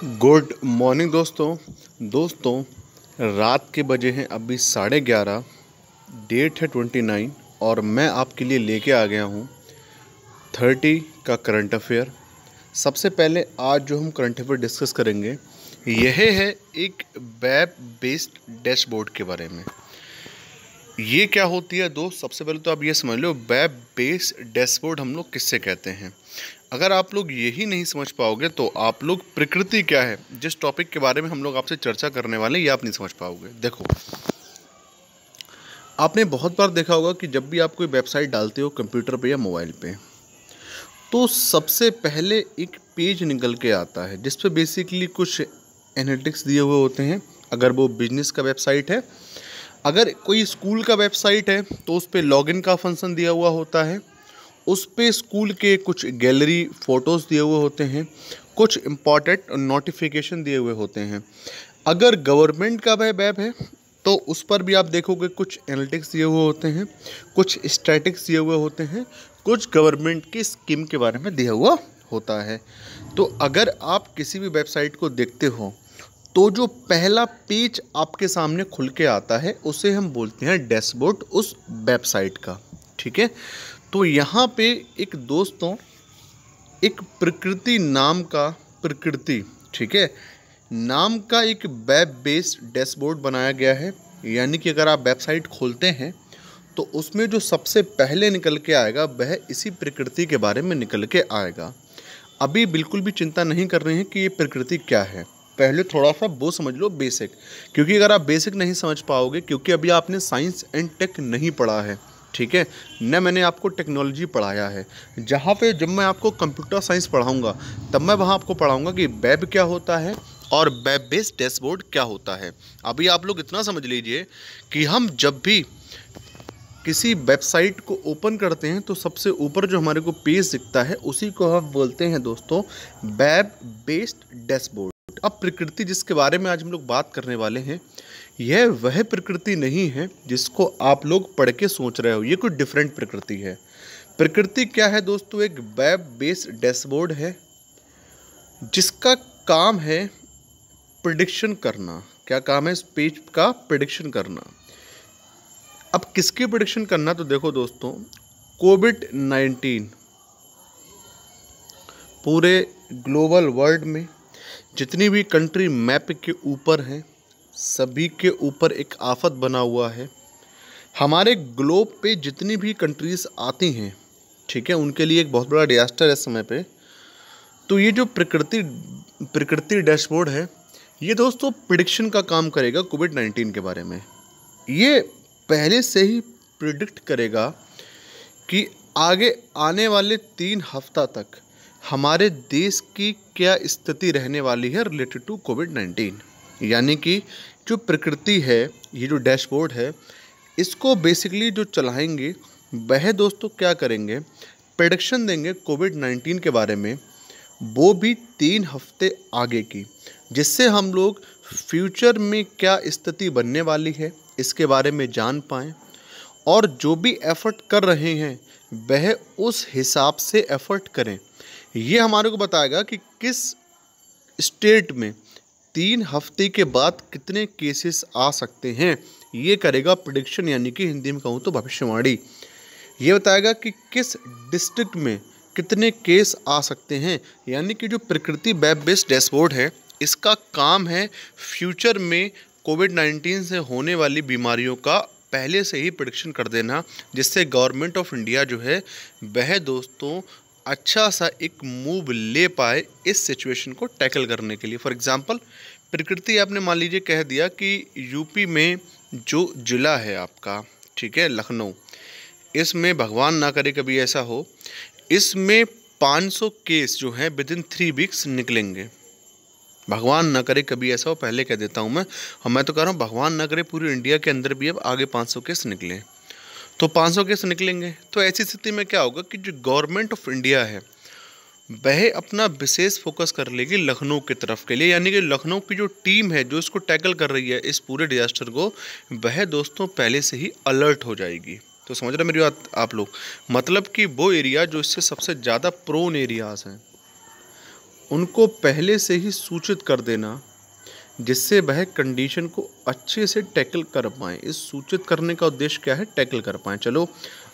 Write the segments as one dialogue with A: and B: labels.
A: Good morning दोस्तों। रात के बजे हैं अभी 11:30। डेट है 29 और मैं आपके लिए लेके आ गया हूँ 30 का करंट अफेयर। सबसे पहले आज जो हम करंट अफेयर डिस्कस करेंगे यह है एक वेब बेस्ड डैशबोर्ड के बारे में। ये क्या होती है दोस्त? सबसे पहले तो आप ये समझ लो वेब बेस्ड डैशबोर्ड हम लोग किससे कहते हैं। अगर आप लोग यही नहीं समझ पाओगे तो आप लोग प्रकृति क्या है, जिस टॉपिक के बारे में हम लोग आपसे चर्चा करने वाले हैं, ये आप नहीं समझ पाओगे। देखो, आपने बहुत बार देखा होगा कि जब भी आप कोई वेबसाइट डालते हो कंप्यूटर पे या मोबाइल पे, तो सबसे पहले एक पेज निकल के आता है जिस पे बेसिकली कुछ एनालिटिक्स दिए हुए होते हैं। अगर वो बिजनेस का वेबसाइट है, अगर कोई स्कूल का वेबसाइट है तो उस पर लॉगिन का फंक्शन दिया हुआ होता है। उस पे स्कूल के कुछ गैलरी फ़ोटोज़ दिए हुए होते हैं, कुछ इम्पॉर्टेंट नोटिफिकेशन दिए हुए होते हैं। अगर गवर्नमेंट का वेब है तो उस पर भी आप देखोगे कुछ एनालिटिक्स दिए हुए होते हैं, कुछ स्टैटिक्स दिए हुए होते हैं, कुछ गवर्नमेंट की स्कीम के बारे में दिया हुआ होता है। तो अगर आप किसी भी वेबसाइट को देखते हो तो जो पहला पेज आपके सामने खुल के आता है उसे हम बोलते हैं डैशबोर्ड उस वेबसाइट का। ठीक है, तो यहाँ पे एक दोस्तों एक प्रकृति नाम का ठीक है, नाम का एक वेब बेस्ड डैशबोर्ड बनाया गया है। यानी कि अगर आप वेबसाइट खोलते हैं तो उसमें जो सबसे पहले निकल के आएगा वह इसी प्रकृति के बारे में निकल के आएगा। अभी बिल्कुल भी चिंता नहीं कर रहे हैं कि ये प्रकृति क्या है, पहले थोड़ा सा वो समझ लो बेसिक, क्योंकि अगर आप बेसिक नहीं समझ पाओगे, क्योंकि अभी आपने साइंस एंड टेक नहीं पढ़ा है, ठीक है, न मैंने आपको टेक्नोलॉजी पढ़ाया है। जहाँ पे जब मैं आपको कंप्यूटर साइंस पढ़ाऊँगा तब मैं वहाँ आपको पढ़ाऊँगा कि वेब क्या होता है और वेब बेस्ड डैशबोर्ड क्या होता है। अभी आप लोग इतना समझ लीजिए कि हम जब भी किसी वेबसाइट को ओपन करते हैं तो सबसे ऊपर जो हमारे को पेज दिखता है उसी को हम बोलते हैं दोस्तों वेब बेस्ड डैशबोर्ड। अब प्रकृति जिसके बारे में आज हम लोग बात करने वाले हैं, यह वह प्रकृति नहीं है जिसको आप लोग पढ़ के सोच रहे हो, ये कोई डिफरेंट प्रकृति है। प्रकृति क्या है दोस्तों? एक वेब बेस्ड डैशबोर्ड है जिसका काम है प्रेडिक्शन करना। क्या काम है इस पेज का? प्रेडिक्शन करना। अब किसकी प्रेडिक्शन करना? तो देखो दोस्तों, कोविड-19 पूरे ग्लोबल वर्ल्ड में जितनी भी कंट्री मैप के ऊपर हैं सभी के ऊपर एक आफत बना हुआ है। हमारे ग्लोब पे जितनी भी कंट्रीज़ आती हैं, ठीक है, उनके लिए एक बहुत बड़ा डिजास्टर है इस समय पे। तो ये जो प्रकृति डैशबोर्ड है ये दोस्तों प्रिडिक्शन का काम करेगा कोविड-19 के बारे में। ये पहले से ही प्रिडिक्ट करेगा कि आगे आने वाले 3 हफ्ता तक हमारे देश की क्या स्थिति रहने वाली है रिलेटेड टू कोविड-19। यानी कि जो प्रकृति है, ये जो डैशबोर्ड है, इसको बेसिकली जो चलाएंगे वह दोस्तों क्या करेंगे, प्रेडिक्शन देंगे कोविड-19 के बारे में, वो भी 3 हफ्ते आगे की, जिससे हम लोग फ्यूचर में क्या स्थिति बनने वाली है इसके बारे में जान पाएँ और जो भी एफर्ट कर रहे हैं वह उस हिसाब से एफर्ट करें। ये हमारे को बताएगा कि किस स्टेट में 3 हफ्ते के बाद कितने केसेस आ सकते हैं, ये करेगा प्रेडिक्शन, यानी कि हिंदी में कहूँ तो भविष्यवाणी। ये बताएगा कि किस डिस्ट्रिक्ट में कितने केस आ सकते हैं। यानी कि जो प्रकृति वेब बेस्ड डैशबोर्ड है इसका काम है फ्यूचर में कोविड-19 से होने वाली बीमारियों का पहले से ही प्रेडिक्शन कर देना, जिससे गवर्नमेंट ऑफ इंडिया जो है वह दोस्तों अच्छा सा एक मूव ले पाए इस सिचुएशन को टैकल करने के लिए। फॉर एग्जांपल, प्रकृति आपने मान लीजिए कह दिया कि यूपी में जो ज़िला है आपका, ठीक है, लखनऊ, इसमें भगवान ना करे कभी ऐसा हो, इसमें 500 केस जो हैं विदिन 3 वीक्स निकलेंगे। भगवान ना करे कभी ऐसा हो, पहले कह देता हूँ मैं, और मैं तो कह रहा हूँ भगवान ना करे पूरी इंडिया के अंदर भी अब आगे 500 केस निकले, तो 500 केस निकलेंगे। तो ऐसी स्थिति में क्या होगा कि जो गवर्नमेंट ऑफ इंडिया है वह अपना विशेष फोकस कर लेगी लखनऊ की तरफ के लिए। यानी कि लखनऊ की जो टीम है जो इसको टैकल कर रही है इस पूरे डिजास्टर को, वह दोस्तों पहले से ही अलर्ट हो जाएगी। तो समझ रहे मेरी बात आप लोग? मतलब कि वो एरिया जो इससे सबसे ज़्यादा प्रोन एरियाज़ हैं उनको पहले से ही सूचित कर देना, जिससे वह कंडीशन को अच्छे से टैकल कर पाएँ। इस सूचित करने का उद्देश्य क्या है? टैकल कर पाएँ। चलो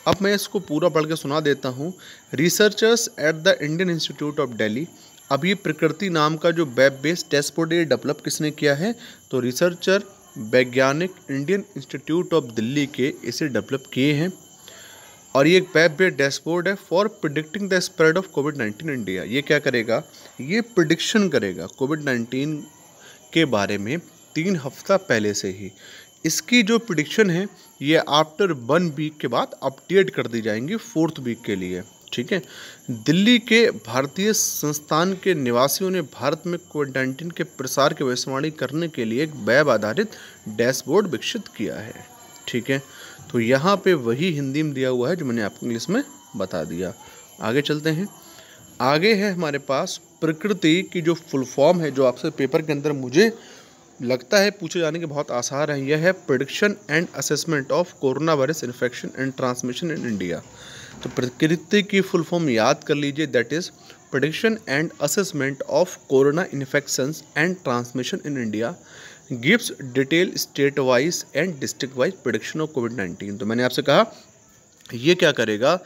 A: अब मैं इसको पूरा पढ़ के सुना देता हूँ। Researchers at the Indian institute of Delhi, अब ये प्रकृति नाम का जो वेब बेस्ड डैशबोर्ड ये डेवलप किसने किया है? तो रिसर्चर वैज्ञानिक इंडियन इंस्टीट्यूट ऑफ दिल्ली के इसे डेवलप किए हैं और ये एक वेब बेस्ड डैशबोर्ड है for predicting the spread of covid in India. ये क्या करेगा? ये प्रिडिक्शन करेगा कोविड-19 के बारे में 3 हफ्ता पहले से ही। इसकी जो प्रिडिक्शन है ये आफ्टर 1 वीक के बाद अपडेट कर दी जाएंगी 4th वीक के लिए। ठीक है। दिल्ली के भारतीय संस्थान के निवासियों ने भारत में कोविड-19 के प्रसार की भविष्यवाणी करने के लिए एक वेब आधारित डैशबोर्ड विकसित किया है। ठीक है। तो यहाँ पे वही हिंदी में दिया हुआ है जो मैंने आपको इंग्लिश में बता दिया। आगे चलते हैं। आगे है हमारे पास प्रकृति की जो फुल फॉर्म है, जो आपसे पेपर के अंदर मुझे लगता है पूछे जाने के बहुत आसार हैं। यह है prediction and assessment of corona virus infection and transmission in India. तो प्रकृति की फुल फॉर्म याद कर लीजिए, that is prediction and assessment of corona infections and transmission in India gives detail state wise and district wise prediction of कोविड-19। तो मैंने आपसे कहा ये क्या करेगा?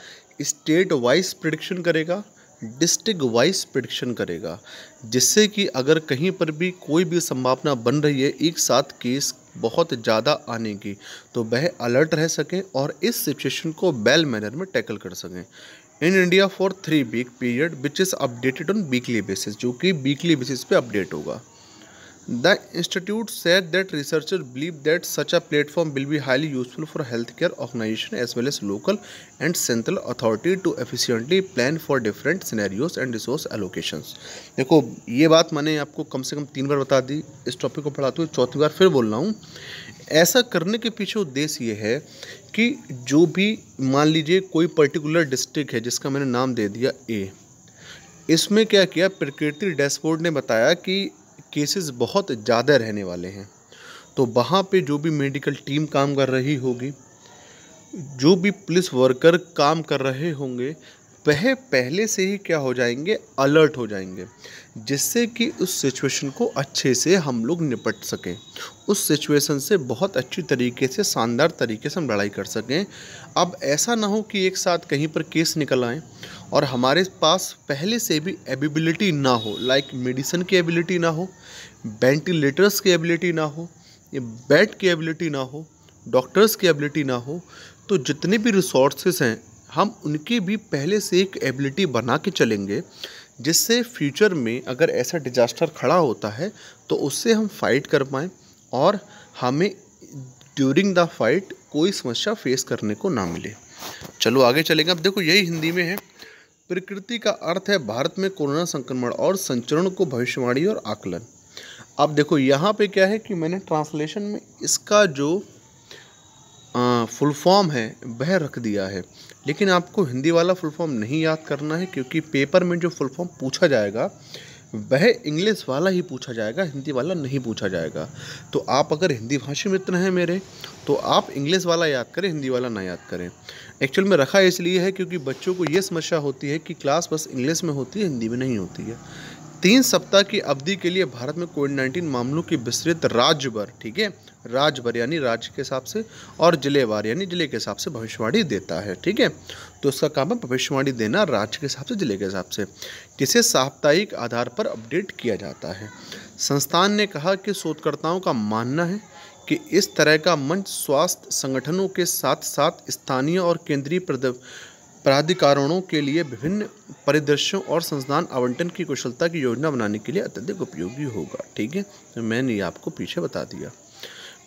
A: स्टेट वाइज प्रेडिक्शन करेगा, डिस्ट्रिक्ट वाइज प्रेडिक्शन करेगा, जिससे कि अगर कहीं पर भी कोई भी संभावना बन रही है एक साथ केस बहुत ज़्यादा आने की, तो वह अलर्ट रह सकें और इस सिचुएशन को वेल मैनर में टैकल कर सकें। In India for 3 week period which is updated on weekly basis, जो कि वीकली बेसिस पे अपडेट होगा। The institute said that researchers believe that such a platform will be highly useful for healthcare organizations as well as local and central authority to efficiently plan for different scenarios and resource allocations। देखो ये बात मैंने आपको कम से कम 3 बार बता दी, इस topic को पढ़ाते हुए 4थी बार फिर बोल रहा हूँ। ऐसा करने के पीछे उद्देश्य ये है कि जो भी मान लीजिए कोई पर्टिकुलर डिस्ट्रिक्ट है जिसका मैंने नाम दे दिया ए, इसमें क्या किया प्रकृति डैशबोर्ड ने बताया कि केसेस बहुत ज़्यादा रहने वाले हैं, तो वहाँ पे जो भी मेडिकल टीम काम कर रही होगी, जो भी पुलिस वर्कर काम कर रहे होंगे, वह पहले से ही क्या हो जाएंगे? अलर्ट हो जाएंगे, जिससे कि उस सिचुएशन को अच्छे से हम लोग निपट सकें, उस सिचुएशन से बहुत अच्छी तरीके से शानदार तरीके से हम लड़ाई कर सकें। अब ऐसा ना हो कि एक साथ कहीं पर केस निकल आएँ और हमारे पास पहले से भी एबिलिटी ना हो, लाइक मेडिसिन की एबिलिटी ना हो, वेंटिलेटर्स की एबिलिटी ना हो, ये बेड की एबिलिटी ना हो, डॉक्टर्स की एबिलिटी ना हो। तो जितने भी रिसोर्सेस हैं हम उनकी भी पहले से एक एबिलिटी बना के चलेंगे, जिससे फ्यूचर में अगर ऐसा डिजास्टर खड़ा होता है तो उससे हम फाइट कर पाएँ और हमें ड्यूरिंग द फाइट कोई समस्या फेस करने को ना मिले। चलो आगे चलेंगे। अब देखो यही हिंदी में है। प्रकृति का अर्थ है भारत में कोरोना संक्रमण और संचरण को भविष्यवाणी और आकलन। अब देखो यहाँ पे क्या है कि मैंने ट्रांसलेशन में इसका जो फुल फॉर्म है वह रख दिया है, लेकिन आपको हिंदी वाला फुल फॉर्म नहीं याद करना है, क्योंकि पेपर में जो फुल फॉर्म पूछा जाएगा वह इंग्लिश वाला ही पूछा जाएगा, हिंदी वाला नहीं पूछा जाएगा। तो आप अगर हिंदी भाषी मित्र हैं मेरे, तो आप इंग्लिश वाला याद करें, हिंदी वाला ना याद करें। एक्चुअल में रखा इसलिए है क्योंकि बच्चों को ये समस्या होती है कि क्लास बस इंग्लिश में होती है, हिंदी में नहीं होती है। 3 सप्ताह की अवधि के लिए भारत में कोविड-19 मामलों की विस्तृत राज्यभर, ठीक है, राज्यभर यानी राज्य के हिसाब से, और जिलेवार यानी जिले के हिसाब से भविष्यवाणी देता है। ठीक है, तो उसका काम है भविष्यवाणी देना राज्य के हिसाब से, जिले के हिसाब से, जिसे साप्ताहिक आधार पर अपडेट किया जाता है। संस्थान ने कहा कि शोधकर्ताओं का मानना है कि इस तरह का मंच स्वास्थ्य संगठनों के साथ साथ स्थानीय और केंद्रीय प्राधिकरणों के लिए विभिन्न परिदृश्यों और संसाधन आवंटन की कुशलता की योजना बनाने के लिए अत्यधिक उपयोगी होगा। ठीक है, तो मैंने ये आपको पीछे बता दिया।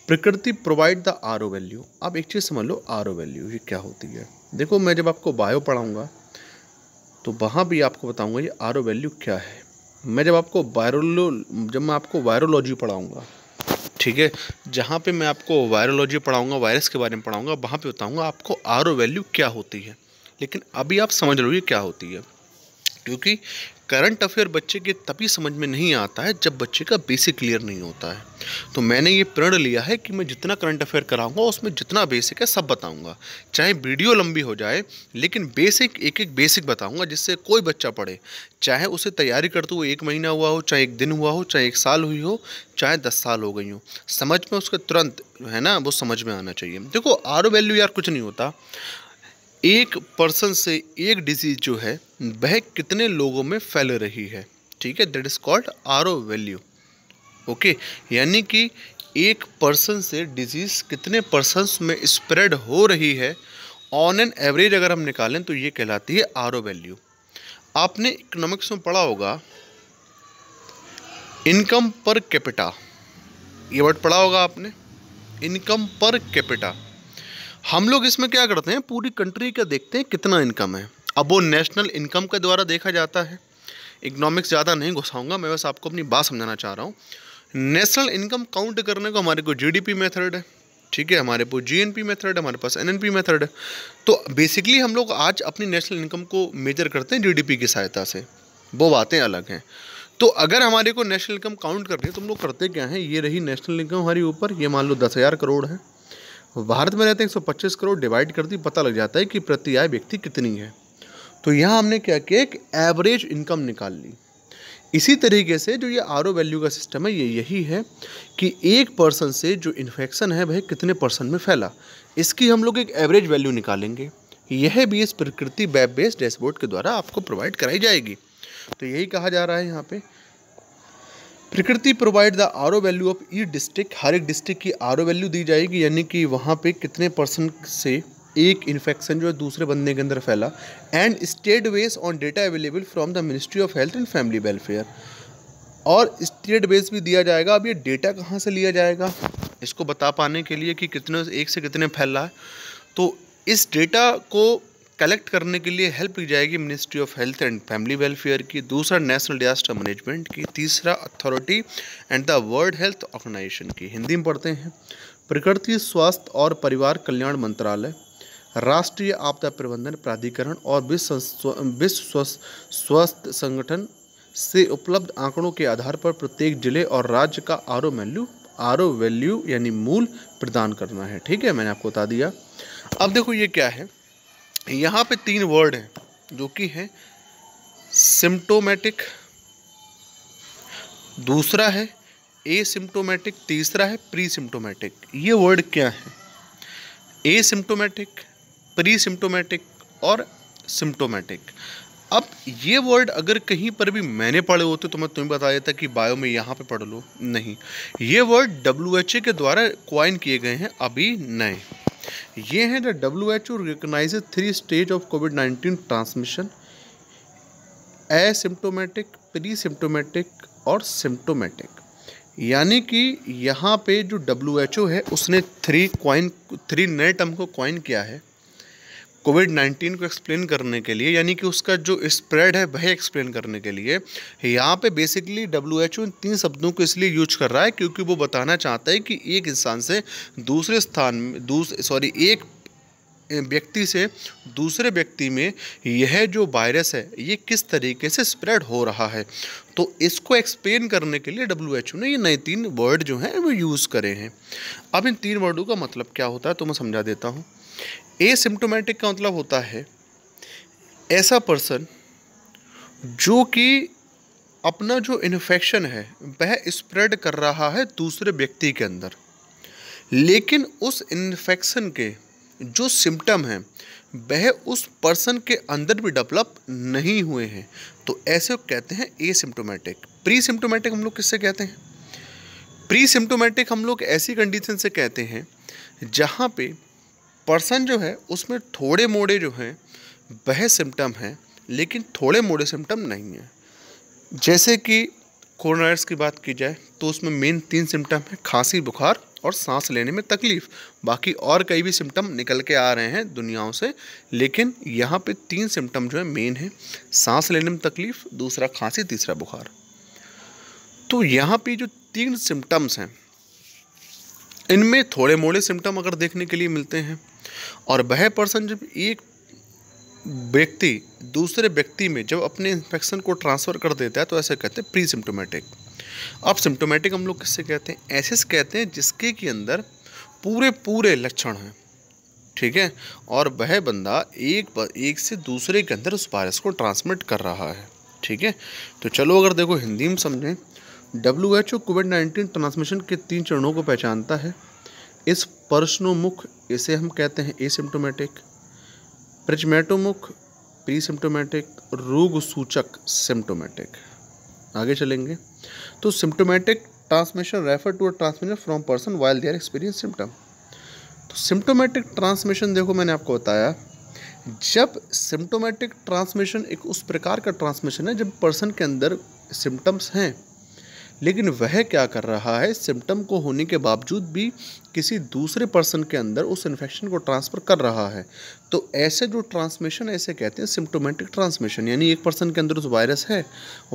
A: प्रकृति प्रोवाइड द आरओ वैल्यू। अब एक चीज़ समझ लो, आरओ वैल्यू ये क्या होती है। देखो मैं जब आपको बायो पढ़ाऊँगा तो वहाँ भी आपको बताऊँगा ये आरओ वैल्यू क्या है। मैं आपको वायरोलॉजी पढ़ाऊँगा, ठीक है, जहाँ पे मैं आपको वायरोलॉजी पढ़ाऊँगा, वायरस के बारे में पढ़ाऊँगा, वहाँ पे बताऊँगा आपको आरओ वैल्यू क्या होती है। लेकिन अभी आप समझ लो ये क्या होती है, क्योंकि करंट अफेयर बच्चे के तभी समझ में नहीं आता है जब बच्चे का बेसिक क्लियर नहीं होता है। तो मैंने ये प्रण लिया है कि मैं जितना करंट अफेयर कराऊंगा उसमें जितना बेसिक है सब बताऊंगा, चाहे वीडियो लंबी हो जाए लेकिन बेसिक एक एक बेसिक बताऊंगा, जिससे कोई बच्चा पढ़े, चाहे उसे तैयारी करते हुए 1 महीना हुआ हो, चाहे 1 दिन हुआ हो, चाहे 1 साल हुई हो, चाहे 10 साल हो गई हो, समझ में उसके तुरंत है ना वो समझ में आना चाहिए। देखो आर वैल्यू यार कुछ नहीं होता, एक पर्सन से एक डिजीज जो है वह कितने लोगों में फैल रही है, ठीक है, that is called RO value. Okay, यानी कि एक पर्सन से डिजीज कितने पर्सन्स में स्प्रेड हो रही है ऑन एन एवरेज अगर हम निकालें तो ये कहलाती है आरओ वैल्यू। आपने इकोनॉमिक्स में पढ़ा होगा इनकम पर कैपिटा, ये वर्ड पढ़ा होगा आपने, इनकम पर कैपिटा। हम लोग इसमें क्या करते हैं, पूरी कंट्री का देखते हैं कितना इनकम है, अब वो नेशनल इनकम के द्वारा देखा जाता है। इकोनॉमिक्स ज़्यादा नहीं घुसाऊंगा, मैं बस आपको अपनी बात समझाना चाह रहा हूँ। नेशनल इनकम काउंट करने को हमारे को जीडीपी मेथड है, ठीक है, हमारे पास जीएनपी मेथड है, हमारे पास एनएनपी मेथड है। तो बेसिकली हम लोग आज अपनी नेशनल इनकम को मेजर करते हैं जीडीपी की सहायता से, वो बातें अलग हैं। तो अगर हमारे को नेशनल इनकम काउंट करनी है तो हम लोग करते क्या हैं, ये रही नेशनल इनकम हमारी ऊपर, ये मान लो 10,000 करोड़ है, भारत में रहते हैं 125 करोड़, डिवाइड कर दी, पता लग जाता है कि प्रति आय व्यक्ति कितनी है। तो यहाँ हमने क्या किया, एक एवरेज इनकम निकाल ली। इसी तरीके से जो ये आरओ वैल्यू का सिस्टम है ये यही है कि एक पर्सन से जो इन्फेक्शन है वह कितने पर्सन में फैला, इसकी हम लोग एक एवरेज वैल्यू निकालेंगे। यह भी इस प्रकृति वेब बेस्ड डैशबोर्ड के द्वारा आपको प्रोवाइड कराई जाएगी। तो यही कहा जा रहा है यहाँ पे, प्रकृति provide the RO value of each district, हर एक डिस्ट्रिक्ट की आरओ वैल्यू दी जाएगी, यानी कि वहाँ पे कितने पर्सन से एक इन्फेक्शन जो है दूसरे बंदे के अंदर फैला, and state base on data available from the ministry of health and family welfare, और स्टेट बेस भी दिया जाएगा। अब ये डेटा कहाँ से लिया जाएगा इसको बता पाने के लिए कि कितने एक से कितने फैल रहा है, तो इस डेटा को कलेक्ट करने के लिए हेल्प की जाएगी ministry of health and family welfare की, दूसरा नेशनल डिजास्टर मैनेजमेंट की, तीसरा authority and the world health organisation की। हिंदी में पढ़ते हैं, प्रकृति स्वास्थ्य और परिवार कल्याण मंत्रालय, राष्ट्रीय आपदा प्रबंधन प्राधिकरण और विश्व स्वास्थ्य संगठन से उपलब्ध आंकड़ों के आधार पर प्रत्येक जिले और राज्य का आरओ वैल्यू यानी मूल प्रदान करना है। ठीक है, मैंने आपको बता दिया। अब देखो ये क्या है, यहाँ पे 3 वर्ड हैं जो कि है सिम्टोमेटिक, दूसरा है एसिम्टोमेटिक, तीसरा है प्री सिम्टोमेटिक। ये वर्ड क्या है, एसिम्टोमेटिक, प्री सिम्टोमेटिक और सिम्टोमेटिक। अब ये वर्ड अगर कहीं पर भी मैंने पढ़े होते तो मैं तुम्हें बता देता कि बायो में यहाँ पे पढ़ लो, नहीं, ये वर्ड WHO के द्वारा क्वाइन किए गए हैं अभी नए। ये हैं the WHO recognises 3 stage of covid transmission, asymptomatic, pre symptomatic और सिम्टोमेटिक। यानी कि यहाँ पे जो WHO है उसने 3 नए टर्म को क्वाइन किया है कोविड-19 को एक्सप्लेन करने के लिए, यानी कि उसका जो स्प्रेड है वह एक्सप्लेन करने के लिए। यहाँ पे बेसिकली WHO इन 3 शब्दों को इसलिए यूज कर रहा है क्योंकि वो बताना चाहता है कि एक इंसान से दूसरे स्थान में एक व्यक्ति से दूसरे व्यक्ति में यह जो वायरस है ये किस तरीके से स्प्रेड हो रहा है। तो इसको एक्सप्लेन करने के लिए WHO ने ये नए 3 वर्ड जो हैं वो यूज़ करे हैं। अब इन 3 वर्डों का मतलब क्या होता है तो मैं समझा देता हूँ। एसिम्टोमेटिक का मतलब होता है ऐसा पर्सन जो कि अपना जो इन्फेक्शन है वह स्प्रेड कर रहा है दूसरे व्यक्ति के अंदर, लेकिन उस इन्फेक्शन के जो सिम्टम हैं वह उस पर्सन के अंदर भी डेवलप नहीं हुए हैं, तो ऐसे कहते हैं एसिम्टोमेटिक। प्री सिम्टोमेटिक हम लोग किससे कहते हैं, प्री सिम्टोमेटिक हम लोग ऐसी कंडीशन से कहते हैं जहाँ पे पर्सन जो है उसमें थोड़े मोड़े जो हैं वह सिम्टम हैं लेकिन थोड़े मोड़े सिम्टम नहीं हैं। जैसे कि कोरोना वायरस की बात की जाए तो उसमें मेन 3 सिम्टम है, खांसी, बुखार और सांस लेने में तकलीफ। बाकी और कई भी सिम्टम निकल के आ रहे हैं दुनियाओं से, लेकिन यहाँ पे 3 सिम्टम जो है मेन है, सांस लेने में तकलीफ, दूसरा खांसी, तीसरा बुखार। तो यहाँ पे जो 3 सिम्टम्स हैं इनमें थोड़े मोड़े सिम्टम अगर देखने के लिए मिलते हैं और वह पर्सन जब एक व्यक्ति दूसरे व्यक्ति में जब अपने इन्फेक्शन को ट्रांसफ़र कर देता है तो ऐसे कहते हैं प्री सिम्टोमेटिक। अब सिम्टोमेटिक हम लोग किससे कहते हैं? ऐसे कहते हैं जिसके के अंदर पूरे लक्षण हैं, ठीक है, और वह बंदा एक से दूसरे के अंदर उस वायरस को ट्रांसमिट कर रहा है, ठीक है। तो चलो अगर देखो हिंदी में समझें, WHO कोविड-19 ट्रांसमिशन के 3 चरणों को पहचानता है। इस पर्शनोमुख इसे हम कहते हैं एसिम्टोमेटिक, प्रिज्मेटोमुख प्री सिम्टोमेटिक, रोग सूचक सिम्टोमेटिक। आगे चलेंगे तो symptomatic transmission refer to a transmission from person while they are experience symptom. तो सिम्टोमेटिक ट्रांसमिशन देखो मैंने आपको बताया, जब सिम्टोमेटिक ट्रांसमिशन एक उस प्रकार का ट्रांसमिशन है जब पर्सन के अंदर सिम्टम्स हैं लेकिन वह क्या कर रहा है, सिम्टम को होने के बावजूद भी किसी दूसरे पर्सन के अंदर उस इन्फेक्शन को ट्रांसफ़र कर रहा है। तो ऐसे जो ट्रांसमिशन ऐसे कहते हैं सिम्टोमेटिक ट्रांसमिशन, यानी एक पर्सन के अंदर उस वायरस है,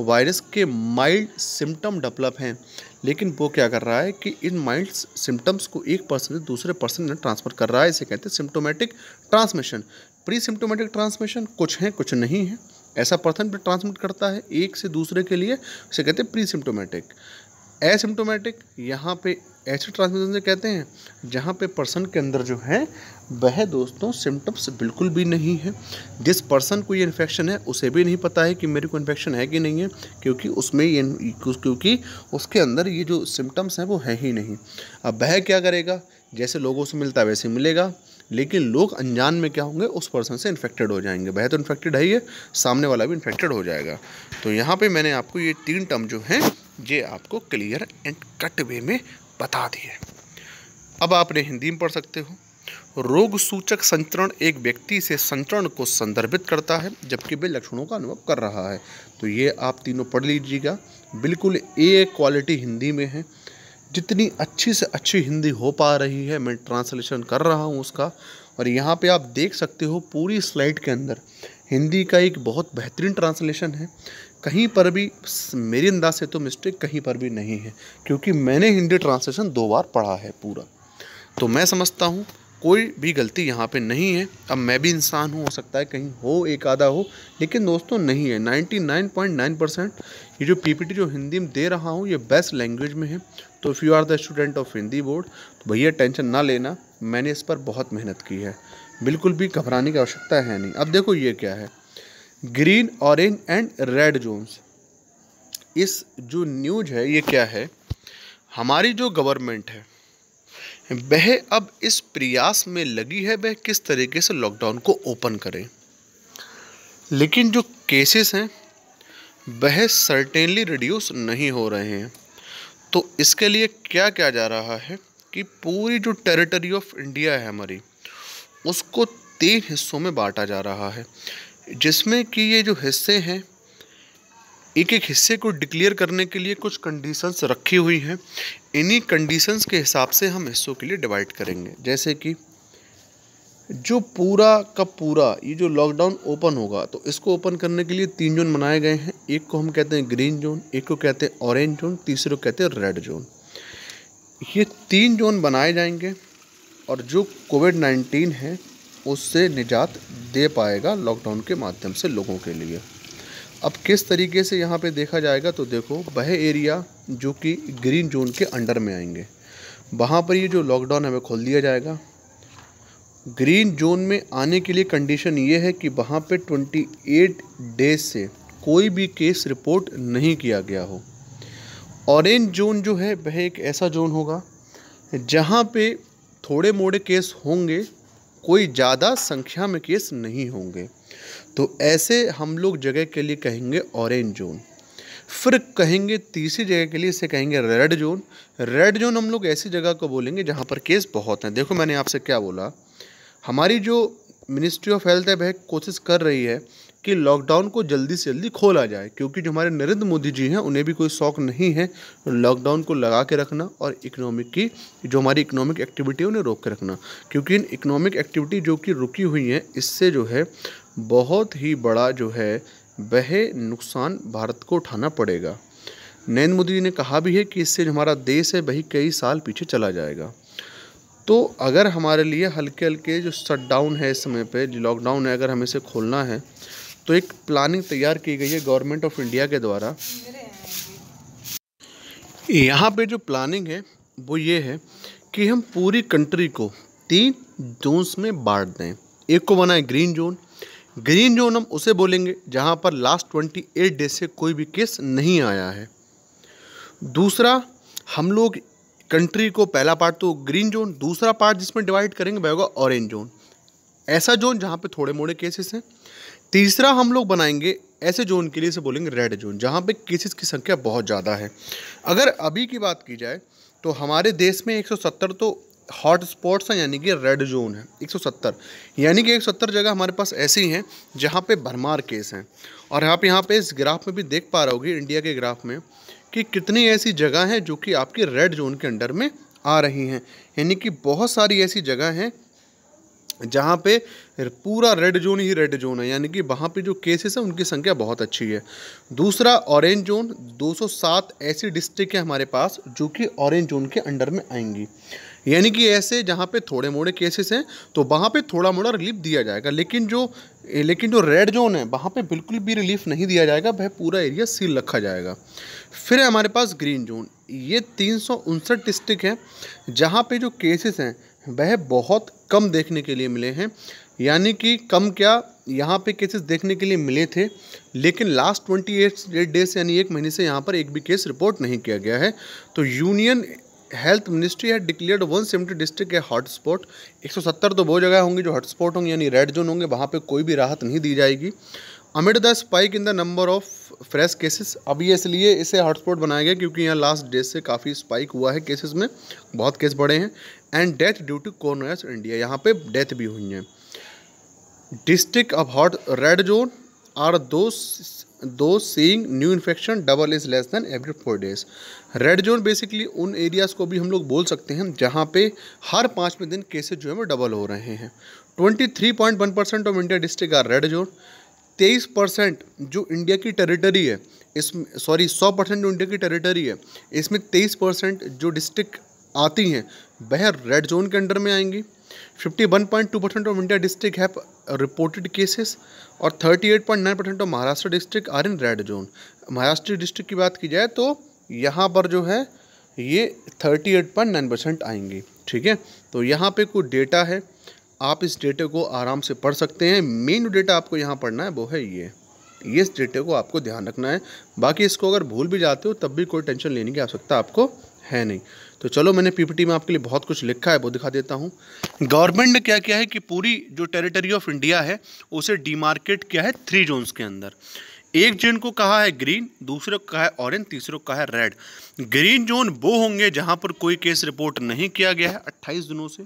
A: वायरस के माइल्ड सिम्टम डेवलप हैं लेकिन वो क्या कर रहा है कि इन माइल्ड सिम्टम्स को एक पर्सन से दूसरे पर्सन में ट्रांसफ़र कर रहा है, इसे कहते हैं symptomatic transmission. Pre symptomatic transmission कुछ है कुछ नहीं है, ऐसा पर्सन भी ट्रांसमिट करता है एक से दूसरे के लिए, इसे कहते हैं प्री सिम्टोमेटिक। एसिम्टोमेटिक यहाँ पे ऐसे ट्रांसमिशन से कहते हैं जहाँ पे पर्सन के अंदर जो है वह दोस्तों सिम्टम्स बिल्कुल भी नहीं है। जिस पर्सन को ये इन्फेक्शन है उसे भी नहीं पता है कि मेरे को इन्फेक्शन है कि नहीं है, क्योंकि उसके अंदर ये जो सिम्टम्स हैं वो है ही नहीं। अब वह क्या करेगा, जैसे लोगों से मिलता है वैसे मिलेगा, लेकिन लोग अनजान में क्या होंगे, उस पर्सन से इन्फेक्टेड हो जाएंगे। वह तो इन्फेक्टेड है ही है, सामने वाला भी इन्फेक्टेड हो जाएगा। तो यहाँ पे मैंने आपको ये 3 टर्म जो हैं ये आपको क्लियर एंड कट वे में बता दिए। अब आपने हिंदी में पढ़ सकते हो। रोग सूचक संचरण एक व्यक्ति से संचरण को संदर्भित करता है जबकि वे लक्षणों का अनुभव कर रहा है। तो ये आप तीनों पढ़ लीजिएगा, बिल्कुल ए क्वालिटी हिंदी में है। जितनी अच्छी से अच्छी हिंदी हो पा रही है मैं ट्रांसलेशन कर रहा हूँ उसका, और यहाँ पे आप देख सकते हो पूरी स्लाइड के अंदर हिंदी का एक बहुत बेहतरीन ट्रांसलेशन है। कहीं पर भी मेरी अंदाज से तो मिस्टेक कहीं पर भी नहीं है, क्योंकि मैंने हिंदी ट्रांसलेशन 2 बार पढ़ा है पूरा, तो मैं समझता हूँ कोई भी गलती यहाँ पे नहीं है। अब मैं भी इंसान हूँ, हो सकता है कहीं हो एक आधा हो, लेकिन दोस्तों नहीं है। 99.9% ये जो पीपीटी जो हिंदी में दे रहा हूँ ये बेस्ट लैंग्वेज में है। तो if you are the student of Hindi board तो भैया टेंशन ना लेना, मैंने इस पर बहुत मेहनत की है, बिल्कुल भी घबराने की आवश्यकता है नहीं। अब देखो ये क्या है, green orange and red zones. इस जो न्यूज है ये क्या है, हमारी जो गवर्नमेंट है वह अब इस प्रयास में लगी है वह किस तरीके से लॉकडाउन को ओपन करें, लेकिन जो केसेस हैं वह सर्टेनली रिड्यूस नहीं हो रहे हैं। तो इसके लिए क्या किया जा रहा है कि पूरी जो टेरिटरी ऑफ इंडिया है हमारी, उसको 3 हिस्सों में बांटा जा रहा है, जिसमें कि ये जो हिस्से हैं एक एक हिस्से को डिक्लेयर करने के लिए कुछ कंडीशंस रखी हुई हैं। इन्हीं कंडीशंस के हिसाब से हम हिस्सों के लिए डिवाइड करेंगे। जैसे कि जो पूरा का पूरा ये जो लॉकडाउन ओपन होगा तो इसको ओपन करने के लिए 3 जोन बनाए गए हैं। एक को हम कहते हैं ग्रीन जोन, एक को कहते हैं ऑरेंज जोन, तीसरे को कहते हैं रेड जोन। ये 3 जोन बनाए जाएंगे और जो कोविड-19 है उससे निजात दे पाएगा लॉकडाउन के माध्यम से लोगों के लिए। अब किस तरीके से यहाँ पे देखा जाएगा, तो देखो वह एरिया जो कि ग्रीन जोन के अंडर में आएंगे वहाँ पर ये जो लॉकडाउन है वह खोल दिया जाएगा। ग्रीन जोन में आने के लिए कंडीशन ये है कि वहाँ पे 28 डेज से कोई भी केस रिपोर्ट नहीं किया गया हो। ऑरेंज जोन जो है वह एक ऐसा जोन होगा जहाँ पे थोड़े मोड़े केस होंगे, कोई ज़्यादा संख्या में केस नहीं होंगे। तो ऐसे हम लोग जगह के लिए कहेंगे ऑरेंज जोन। फिर कहेंगे तीसरी जगह के लिए इसे कहेंगे रेड जोन। रेड जोन हम लोग ऐसी जगह को बोलेंगे जहाँ पर केस बहुत हैं। देखो मैंने आपसे क्या बोला, हमारी जो मिनिस्ट्री ऑफ हेल्थ है वह कोशिश कर रही है कि लॉकडाउन को जल्दी से जल्दी खोला जाए, क्योंकि जो हमारे नरेंद्र मोदी जी हैं उन्हें भी कोई शौक नहीं है लॉकडाउन को लगा के रखना और इकोनॉमिक की जो हमारी इकोनॉमिक एक्टिविटी है उन्हें रोक के रखना, क्योंकि इन इकोनॉमिक एक्टिविटी जो कि रुकी हुई हैं इससे जो है बहुत ही बड़ा जो है वह नुकसान भारत को उठाना पड़ेगा। नरेंद्र मोदी जी ने कहा भी है कि इससे जो हमारा देश है वही कई साल पीछे चला जाएगा। तो अगर हमारे लिए हल्के हल्के जो शटडाउन है इस समय पे, जो लॉकडाउन है, अगर हमें इसे खोलना है तो एक प्लानिंग तैयार की गई है गवर्नमेंट ऑफ इंडिया के द्वारा। यहाँ पे जो प्लानिंग है वो ये है कि हम पूरी कंट्री को 3 जोन्स में बांट दें। एक को बनाए ग्रीन जोन। ग्रीन जोन हम उसे बोलेंगे जहाँ पर लास्ट 28 डेज से कोई भी केस नहीं आया है। दूसरा, हम लोग कंट्री को पहला पार्ट तो ग्रीन जोन, दूसरा पार्ट जिसमें डिवाइड करेंगे वह होगा ऑरेंज जोन, ऐसा जोन जहाँ पे थोड़े मोड़े केसेस हैं। तीसरा हम लोग बनाएंगे ऐसे जोन के लिए, इसे बोलेंगे रेड जोन, जहाँ पे केसेस की संख्या बहुत ज़्यादा है। अगर अभी की बात की जाए तो हमारे देश में 170 तो हॉट स्पॉट्स हैं, यानी कि रेड जोन है 170, यानी कि 170 जगह हमारे पास ऐसी हैं जहाँ पे भरमार केस हैं। और आप यहाँ पे इस ग्राफ में भी देख पा रहे होगे, इंडिया के ग्राफ में, कि कितनी ऐसी जगह हैं जो कि आपकी रेड जोन के अंडर में आ रही हैं। यानी कि बहुत सारी ऐसी जगह हैं जहाँ पे पूरा रेड जोन ही रेड जोन है, यानी कि वहाँ पे जो केसेस हैं उनकी संख्या बहुत अच्छी है। दूसरा ऑरेंज जोन, 207 ऐसी डिस्ट्रिक्ट है हमारे पास जो कि ऑरेंज जोन के अंडर में आएंगी, यानी कि ऐसे जहाँ पे थोड़े मोड़े केसेस हैं तो वहाँ पे थोड़ा मोड़ा रिलीफ दिया जाएगा। लेकिन जो रेड जोन है वहाँ पे बिल्कुल भी रिलीफ नहीं दिया जाएगा, वह पूरा एरिया सील रखा जाएगा। फिर है हमारे पास ग्रीन जोन, ये 359 डिस्ट्रिक्ट हैं जहाँ पे जो केसेस हैं वह बहुत कम देखने के लिए मिले हैं। यानी कि कम क्या, यहाँ पे केसेस देखने के लिए मिले थे, लेकिन लास्ट 28 डेज यानी 1 महीने से यहाँ पर एक भी केस रिपोर्ट नहीं किया गया है। तो यूनियन हेल्थ मिनिस्ट्री है डिक्लेयर्ड 170 डिस्ट्रिक्ट है हॉट स्पॉट। 170 तो वो जगह होंगी जो हॉट स्पॉट होंगी, यानी रेड जोन होंगे, वहाँ पे कोई भी राहत नहीं दी जाएगी। Amid the spike in the number of fresh cases, अब ये इसलिए इसे हॉटस्पॉट बनाया गया क्योंकि यहाँ लास्ट डेज से काफ़ी स्पाइक हुआ है केसेस में, बहुत केस बढ़े हैं। And death due to corona virus India, यहाँ पे डेथ भी हुई हैं। District of hot red zone are दो seeing new infection double is less than every 4 days. Red zone basically उन एरियाज़ को भी हम लोग बोल सकते हैं जहाँ पे हर 5वें दिन केसेस जो है वो डबल हो रहे हैं। 23.1% of India district are red zone. 23% जो इंडिया की टेरिटरी है इसमें, 100% जो इंडिया की टेरिटरी है इसमें 23% जो डिस्ट्रिक्ट आती हैं वह रेड जोन के अंडर में आएंगी। 51.2% of India district have reported cases और 38.9% of Maharashtra district are in red zone. Maharashtra district की बात की जाए तो यहाँ पर जो है ये 38.9% आएंगी। ठीक है, तो यहाँ पे कुछ डेटा है, आप इस डेटे को आराम से पढ़ सकते हैं। मेन डेटा आपको यहाँ पढ़ना है वो है ये इस डेटे को आपको ध्यान रखना है। बाकी इसको अगर भूल भी जाते हो तब भी कोई टेंशन लेने की आवश्यकता आपको है नहीं। तो चलो, मैंने पीपीटी में आपके लिए बहुत कुछ लिखा है वो दिखा देता हूँ। गवर्नमेंट ने क्या किया है कि पूरी जो टेरिटरी ऑफ इंडिया है उसे डिमार्केट किया है 3 जोन्स के अंदर। एक जोन को कहा है ग्रीन, दूसरे को कहा है ऑरेंज, तीसरे को कहा है रेड। ग्रीन जोन वो होंगे जहाँ पर कोई केस रिपोर्ट नहीं किया गया है 28 दिनों से।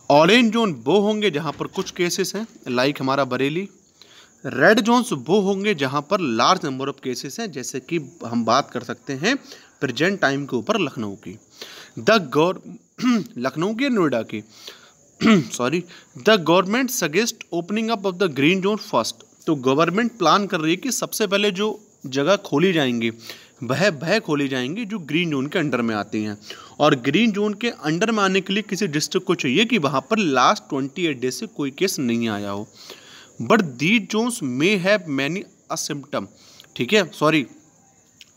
A: ऑरेंज जोन वो होंगे जहाँ पर कुछ केसेस हैं, लाइक हमारा बरेली। रेड जोन्स वो होंगे जहाँ पर लार्ज नंबर ऑफ केसेस हैं, जैसे कि हम बात कर सकते हैं प्रेजेंट टाइम के ऊपर लखनऊ की। लखनऊ की, नोएडा की the government suggest opening up of the green zone first. तो गवर्नमेंट प्लान कर रही है कि सबसे पहले जो जगह खोली जाएंगी वह खोली जाएंगी जो ग्रीन जोन के अंडर में आती हैं। और ग्रीन जोन के अंडर में आने के लिए किसी डिस्ट्रिक्ट को चाहिए कि वहाँ पर लास्ट 28 डेज से कोई केस नहीं आया हो। But these zones may have many asymptom, ठीक है,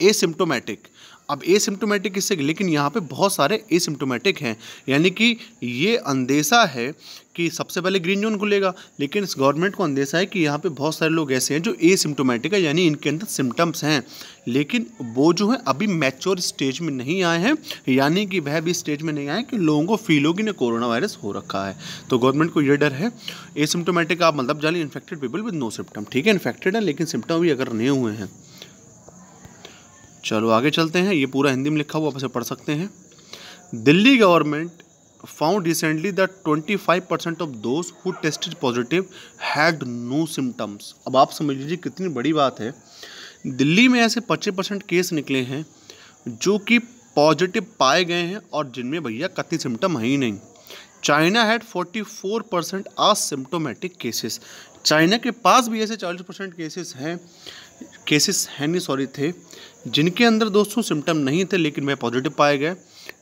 A: एसिम्टोमेटिक। अब एसिम्टोमेटिक इससे, लेकिन यहाँ पे बहुत सारे एसिम्टोमेटिक हैं, यानी कि ये अंदेशा है कि सबसे पहले ग्रीन जोन खुलेगा, लेकिन इस गवर्नमेंट को अंदेशा है कि यहाँ पे बहुत सारे लोग ऐसे हैं जो एसिम्टोमेटिक है, यानी इनके अंदर सिम्टम्स हैं, लेकिन वो जो है अभी मैच्योर स्टेज में नहीं आए हैं, यानी कि वह भी स्टेज में नहीं आए कि लोगों को फील हो कि कोरोना वायरस हो रखा है। तो गवर्नमेंट को ये डर है। एसिम्टोमेटिक आप मतलब जानिए infected people with no symptom, ठीक है, इन्फेक्टेड है लेकिन सिम्टम भी अगर नहीं हुए हैं। चलो आगे चलते हैं, ये पूरा हिंदी में लिखा हुआ आप इसे पढ़ सकते हैं। Delhi government found recently that 25% of those who tested positive had no symptoms. अब आप समझ लीजिए कितनी बड़ी बात है। दिल्ली में ऐसे 25% केस निकले हैं जो कि पॉजिटिव पाए गए हैं और जिनमें भैया कतई सिम्टम है ही नहीं। China had 44% asymptomatic cases. China के पास भी ऐसे 40% केसेस थे जिनके अंदर दोस्तों सिम्टम नहीं थे लेकिन वह पॉजिटिव पाए गए।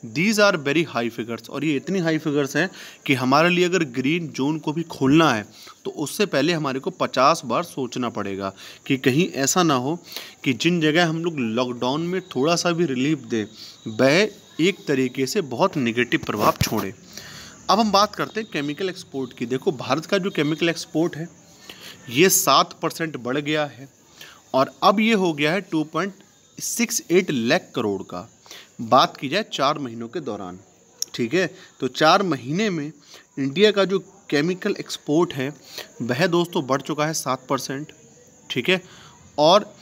A: These are very high figures, और ये इतनी हाई फिगर्स हैं कि हमारे लिए अगर ग्रीन जोन को भी खोलना है तो उससे पहले हमारे को 50 बार सोचना पड़ेगा कि कहीं ऐसा ना हो कि जिन जगह हम लोग लॉकडाउन में थोड़ा सा भी रिलीफ दें वह एक तरीके से बहुत नेगेटिव प्रभाव छोड़े। अब हम बात करते हैं केमिकल एक्सपोर्ट की। देखो भारत का जो केमिकल एक्सपोर्ट है ये 7% बढ़ गया है और अब ये हो गया है 2.68 लाख करोड़ का। बात की जाए 4 महीनों के दौरान, ठीक है, तो 4 महीने में इंडिया का जो केमिकल एक्सपोर्ट है वह दोस्तों बढ़ चुका है 7%, ठीक है। और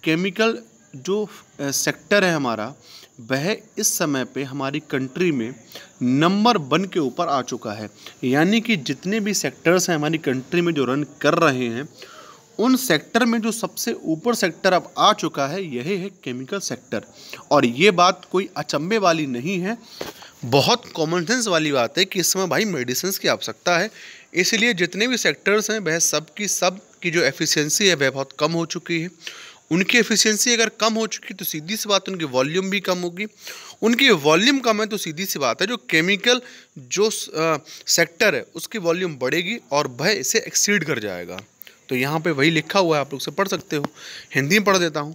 A: केमिकल जो सेक्टर है हमारा वह इस समय पे हमारी कंट्री में नंबर 1 के ऊपर आ चुका है। यानी कि जितने भी सेक्टर्स हैं हमारी कंट्री में जो रन कर रहे हैं उन सेक्टर में जो सबसे ऊपर सेक्टर अब आ चुका है यही है केमिकल सेक्टर। और ये बात कोई अचंभे वाली नहीं है, बहुत कॉमन सेंस वाली बात है कि इस समय भाई मेडिसिन की आवश्यकता है, इसलिए जितने भी सेक्टर्स हैं वह सब की जो एफिशिएंसी है वह बहुत कम हो चुकी है। उनकी एफिशिएंसी अगर कम हो चुकी तो सीधी सी बात उनकी वॉल्यूम भी कम होगी, उनकी वॉल्यूम कम है तो सीधी सी बात है जो केमिकल जो सेक्टर है उसकी वॉल्यूम बढ़ेगी और वह इसे एक्सीड कर जाएगा। तो यहाँ पे वही लिखा हुआ है, आप लोग से पढ़ सकते हो, हिंदी में पढ़ देता हूँ।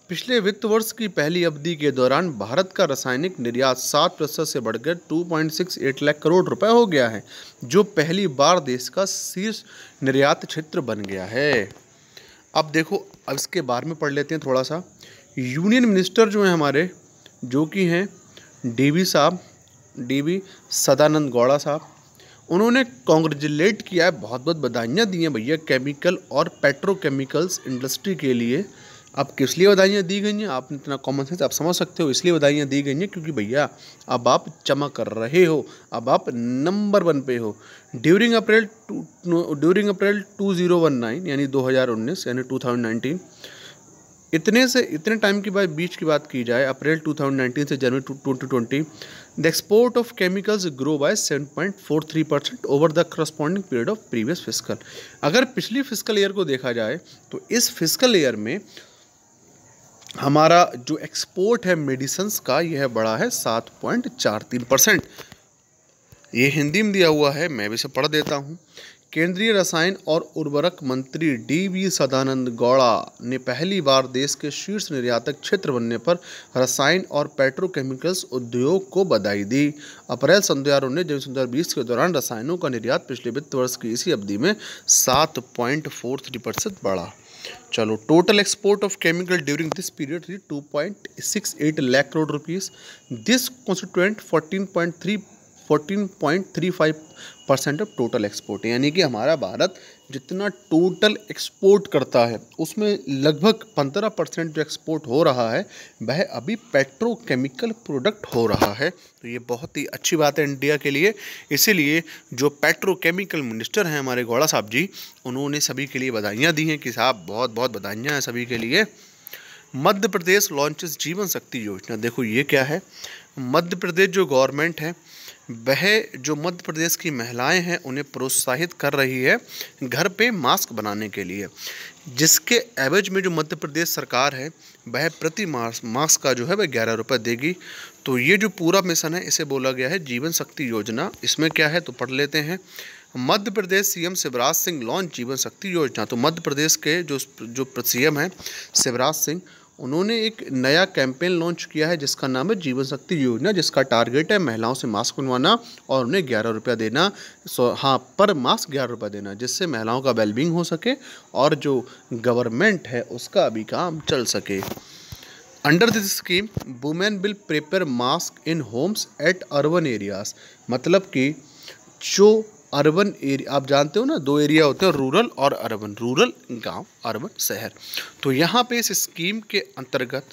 A: पिछले वित्त वर्ष की पहली अवधि के दौरान भारत का रासायनिक निर्यात 7% से बढ़कर 2.68 लाख करोड़ रुपए हो गया है, जो पहली बार देश का शीर्ष निर्यात क्षेत्र बन गया है। अब देखो अब इसके बारे में पढ़ लेते हैं थोड़ा सा। यूनियन मिनिस्टर जो हैं हमारे, जो कि हैं डी.वी. सदानंद गौड़ा साहब, उन्होंने कॉन्ग्रेचुलेट किया है, बहुत बहुत बधाइयाँ दी हैं भैया केमिकल और पेट्रोकेमिकल्स इंडस्ट्री के लिए। अब किस लिए बधाइयाँ दी गई हैं, आप इतना कॉमन सेंस आप समझ सकते हो, इसलिए बधाइयाँ दी गई हैं क्योंकि भैया अब आप चमक रहे हो, अब आप नंबर 1 पे हो। ड्यूरिंग अप्रैल 2019 यानी 2019 यानी 2019, इतने टाइम के बाद बीच की बात की जाए, अप्रैल 2019 से जनवरी 2020, the export of chemicals grow by 7.43% over the corresponding period of previous fiscal. अगर पिछली फिस्कल ईयर को देखा जाए तो इस फिस्कल ईयर में हमारा जो एक्सपोर्ट है मेडिसिन्स का यह बढ़ा है 7.43%। ये हिंदी में दिया हुआ है, मैं भी इसे पढ़ देता हूँ। केंद्रीय रसायन और उर्वरक मंत्री डी.वी. सदानंद गौड़ा ने पहली बार देश के शीर्ष निर्यातक क्षेत्र बनने पर रसायन और पेट्रोकेमिकल्स उद्योग को बधाई दी। अप्रैल 2019 के दौरान रसायनों का निर्यात पिछले वित्त वर्ष की इसी अवधि में 7.43% बढ़ा। चलो, total export of chemical during this period 2.68 lakh crore rupees. This constituent 14.35% of total export. यानी कि हमारा भारत जितना टोटल एक्सपोर्ट करता है उसमें लगभग 15% जो एक्सपोर्ट हो रहा है वह अभी पेट्रोकेमिकल प्रोडक्ट हो रहा है। तो ये बहुत ही अच्छी बात है इंडिया के लिए। इसीलिए जो पेट्रोकेमिकल मिनिस्टर हैं हमारे गौड़ा साहब जी, उन्होंने सभी के लिए बधाइयाँ दी हैं कि साहब बहुत बहुत बधाइयाँ हैं सभी के लिए। मध्य प्रदेश लॉन्चेस जीवन शक्ति योजना। देखो ये क्या है, मध्य प्रदेश जो गवर्नमेंट है वह जो मध्य प्रदेश की महिलाएं हैं उन्हें प्रोत्साहित कर रही है घर पे मास्क बनाने के लिए, जिसके एवज में जो मध्य प्रदेश सरकार है वह प्रति मास्क का जो है वह 11 रुपये देगी। तो ये जो पूरा मिशन है इसे बोला गया है जीवन शक्ति योजना। इसमें क्या है तो पढ़ लेते हैं। मध्य प्रदेश सीएम शिवराज सिंह लॉन्च जीवन शक्ति योजना। तो मध्य प्रदेश के जो सीएम हैं शिवराज सिंह, उन्होंने एक नया कैंपेन लॉन्च किया है जिसका नाम है जीवन शक्ति योजना, जिसका टारगेट है महिलाओं से मास्क बनवाना और उन्हें 11 रुपया देना। पर मास्क 11 रुपया देना, जिससे महिलाओं का वेलबींग हो सके और जो गवर्नमेंट है उसका भी काम चल सके। Under this scheme women will prepare mask in homes at urban areas. मतलब कि जो अर्बन एरिया, आप जानते हो ना 2 एरिया होते हैं, रूरल और अर्बन, रूरल गांव, अर्बन शहर। तो यहाँ पे इस स्कीम के अंतर्गत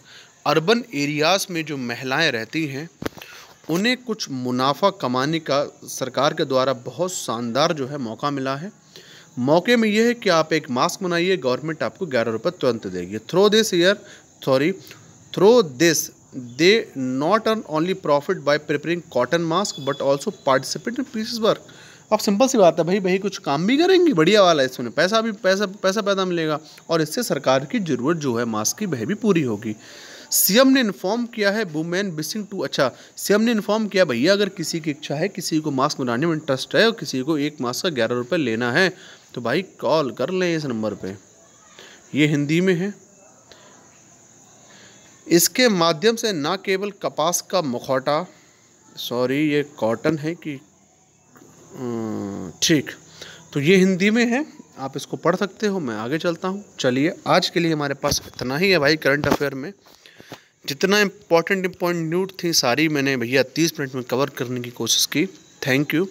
A: अर्बन एरियाज़ में जो महिलाएं रहती हैं उन्हें कुछ मुनाफा कमाने का सरकार के द्वारा बहुत शानदार जो है मौका मिला है। मौके में यह है कि आप एक मास्क बनाइए, गवर्नमेंट आपको 11 रुपये तुरंत देगी। Through this they not earn only profit by preparing cotton mask but also participate in pieces work. अब सिंपल सी बात है भाई कुछ काम भी करेंगी, बढ़िया वाला है, इसमें पैसा पैदा मिलेगा और इससे सरकार की ज़रूरत जो है मास्क की वह भी पूरी होगी। सीएम ने इन्फॉर्म किया है वुमेन विशिंग टू, अच्छा सीएम ने इन्फॉर्म किया भैया अगर किसी की इच्छा है, किसी को मास्क बनाने में इंटरेस्ट है और किसी को एक मास्क का 11 रुपये लेना है तो भाई कॉल कर लें इस नंबर पे। ये हिंदी में है। इसके माध्यम से ना केवल कपास का मुखौटा, सॉरी ये कॉटन है कि ठीक, तो ये हिंदी में है, आप इसको पढ़ सकते हो। मैं आगे चलता हूँ। चलिए आज के लिए हमारे पास इतना ही है भाई। करंट अफेयर में जितना इम्पोर्टेंट न्यूज़ थी सारी मैंने भैया 30 मिनट में कवर करने की कोशिश की। Thank you.